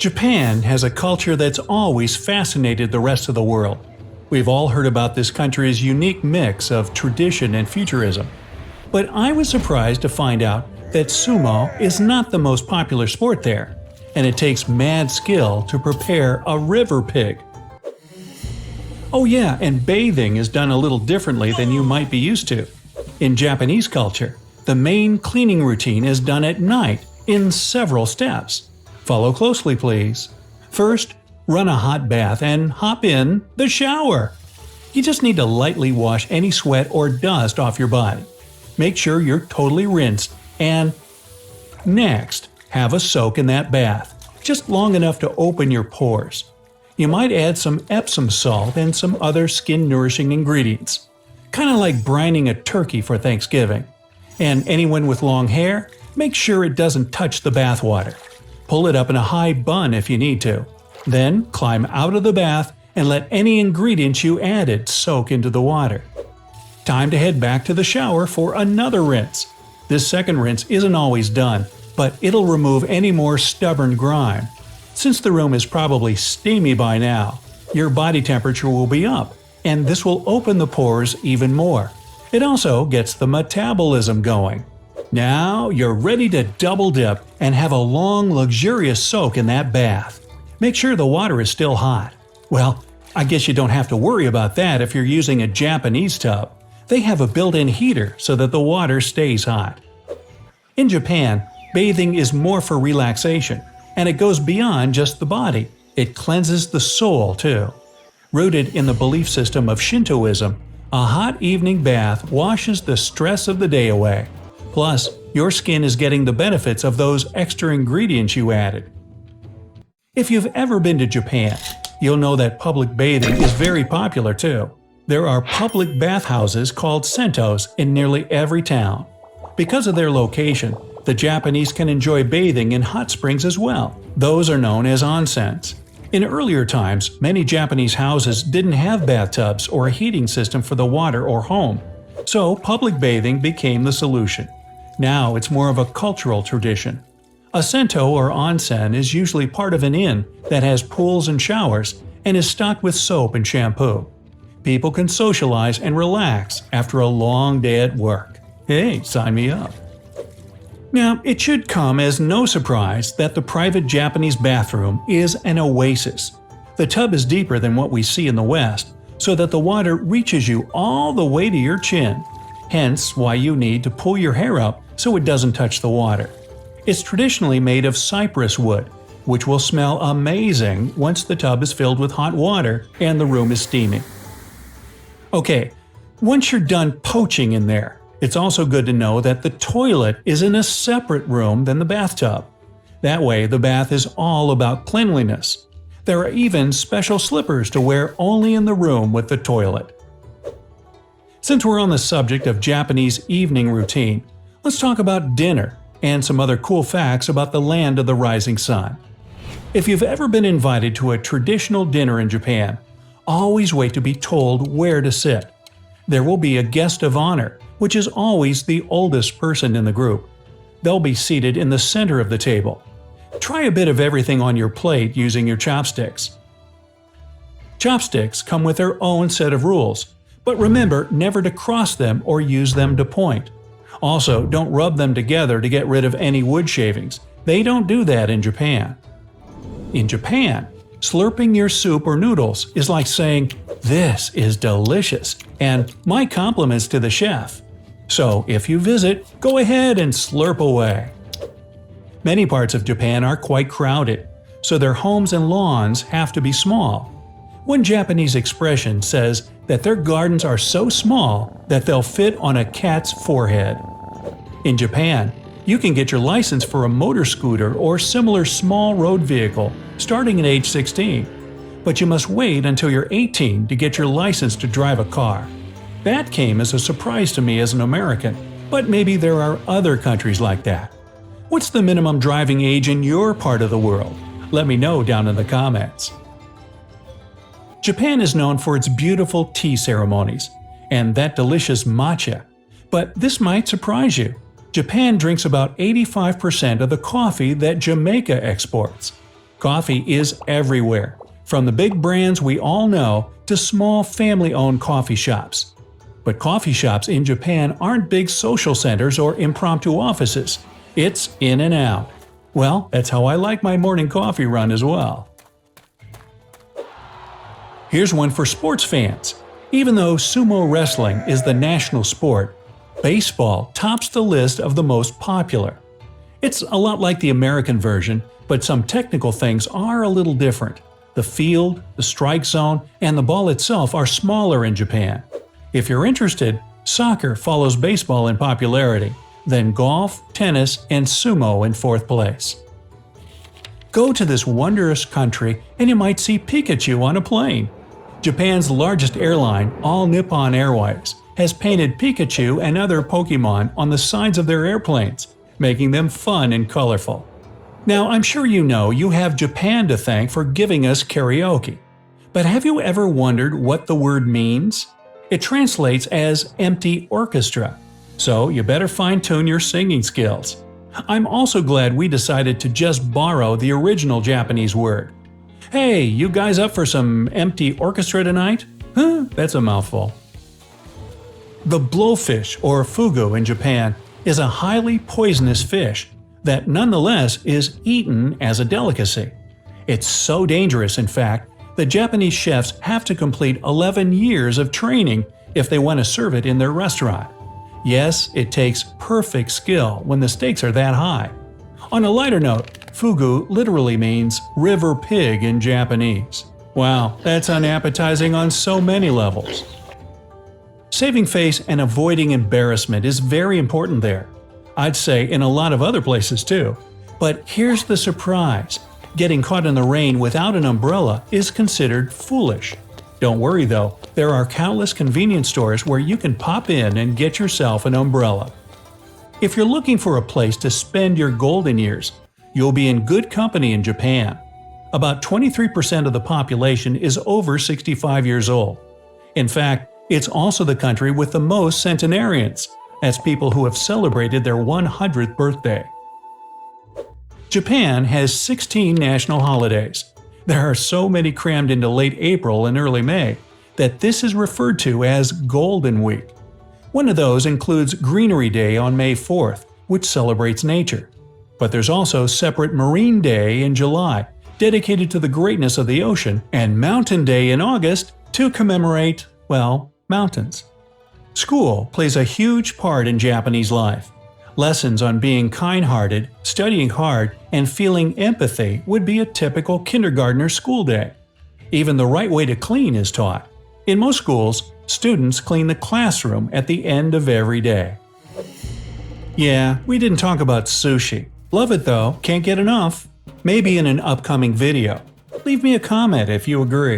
Japan has a culture that's always fascinated the rest of the world. We've all heard about this country's unique mix of tradition and futurism. But I was surprised to find out that sumo is not the most popular sport there, and it takes mad skill to prepare a river pig. Oh yeah, and bathing is done a little differently than you might be used to. In Japanese culture, the main cleaning routine is done at night in several steps. Follow closely, please. First, run a hot bath and hop in the shower. You just need to lightly wash any sweat or dust off your body. Make sure you're totally rinsed, and next, have a soak in that bath, just long enough to open your pores. You might add some Epsom salt and some other skin-nourishing ingredients. Kind of like brining a turkey for Thanksgiving. And anyone with long hair, make sure it doesn't touch the bath water. Pull it up in a high bun if you need to. Then climb out of the bath and let any ingredients you added soak into the water. Time to head back to the shower for another rinse. This second rinse isn't always done, but it'll remove any more stubborn grime. Since the room is probably steamy by now, your body temperature will be up, and this will open the pores even more. It also gets the metabolism going. Now you're ready to double dip and have a long, luxurious soak in that bath. Make sure the water is still hot. Well, I guess you don't have to worry about that if you're using a Japanese tub. They have a built-in heater so that the water stays hot. In Japan, bathing is more for relaxation, and it goes beyond just the body. It cleanses the soul too. Rooted in the belief system of Shintoism, a hot evening bath washes the stress of the day away. Plus, your skin is getting the benefits of those extra ingredients you added. If you've ever been to Japan, you'll know that public bathing is very popular too. There are public bathhouses called sentos in nearly every town. Because of their location, the Japanese can enjoy bathing in hot springs as well. Those are known as onsens. In earlier times, many Japanese houses didn't have bathtubs or a heating system for the water or home, so public bathing became the solution. Now it's more of a cultural tradition. A sento or onsen is usually part of an inn that has pools and showers and is stocked with soap and shampoo. People can socialize and relax after a long day at work. Hey, sign me up. Now, it should come as no surprise that the private Japanese bathroom is an oasis. The tub is deeper than what we see in the West, so that the water reaches you all the way to your chin. Hence why you need to pull your hair up so it doesn't touch the water. It's traditionally made of cypress wood, which will smell amazing once the tub is filled with hot water and the room is steaming. Okay, once you're done poaching in there, it's also good to know that the toilet is in a separate room than the bathtub. That way, the bath is all about cleanliness. There are even special slippers to wear only in the room with the toilet. Since we're on the subject of Japanese evening routine, let's talk about dinner and some other cool facts about the land of the rising sun. If you've ever been invited to a traditional dinner in Japan, always wait to be told where to sit. There will be a guest of honor, which is always the oldest person in the group. They'll be seated in the center of the table. Try a bit of everything on your plate using your chopsticks. Chopsticks come with their own set of rules, but remember never to cross them or use them to point. Also, don't rub them together to get rid of any wood shavings. They don't do that in Japan. In Japan, slurping your soup or noodles is like saying, "This is delicious," and "My compliments to the chef." So, if you visit, go ahead and slurp away. Many parts of Japan are quite crowded, so their homes and lawns have to be small. One Japanese expression says that their gardens are so small that they'll fit on a cat's forehead. In Japan, you can get your license for a motor scooter or similar small road vehicle starting at age 16, but you must wait until you're 18 to get your license to drive a car. That came as a surprise to me as an American, but maybe there are other countries like that. What's the minimum driving age in your part of the world? Let me know down in the comments. Japan is known for its beautiful tea ceremonies and that delicious matcha. But this might surprise you. Japan drinks about 85% of the coffee that Jamaica exports. Coffee is everywhere, from the big brands we all know to small family-owned coffee shops. But coffee shops in Japan aren't big social centers or impromptu offices. It's in and out. Well, that's how I like my morning coffee run as well. Here's one for sports fans. Even though sumo wrestling is the national sport, baseball tops the list of the most popular. It's a lot like the American version, but some technical things are a little different. The field, the strike zone, and the ball itself are smaller in Japan. If you're interested, soccer follows baseball in popularity, then golf, tennis, and sumo in fourth place. Go to this wondrous country and you might see Pikachu on a plane. Japan's largest airline, All Nippon Airways, has painted Pikachu and other Pokemon on the sides of their airplanes, making them fun and colorful. Now, I'm sure you know you have Japan to thank for giving us karaoke. But have you ever wondered what the word means? It translates as empty orchestra, so you better fine-tune your singing skills. I'm also glad we decided to just borrow the original Japanese word. Hey, you guys up for some empty orchestra tonight? Huh, that's a mouthful. The blowfish, or fugu in Japan, is a highly poisonous fish that nonetheless is eaten as a delicacy. It's so dangerous, in fact, that Japanese chefs have to complete 11 years of training if they want to serve it in their restaurant. Yes, it takes perfect skill when the stakes are that high. On a lighter note, fugu literally means river pig in Japanese. Wow, that's unappetizing on so many levels. Saving face and avoiding embarrassment is very important there. I'd say in a lot of other places too. But here's the surprise. Getting caught in the rain without an umbrella is considered foolish. Don't worry though, there are countless convenience stores where you can pop in and get yourself an umbrella. If you're looking for a place to spend your golden years, you'll be in good company in Japan. About 23% of the population is over 65 years old. In fact, it's also the country with the most centenarians. That's people who have celebrated their 100th birthday. Japan has 16 national holidays. There are so many crammed into late April and early May that this is referred to as Golden Week. One of those includes Greenery Day on May 4th, which celebrates nature. But there's also separate Marine Day in July, dedicated to the greatness of the ocean, and Mountain Day in August to commemorate, well, mountains. School plays a huge part in Japanese life. Lessons on being kind-hearted, studying hard, and feeling empathy would be a typical kindergartner school day. Even the right way to clean is taught. In most schools, students clean the classroom at the end of every day. Yeah, we didn't talk about sushi. Love it though, can't get enough. Maybe in an upcoming video. Leave me a comment if you agree.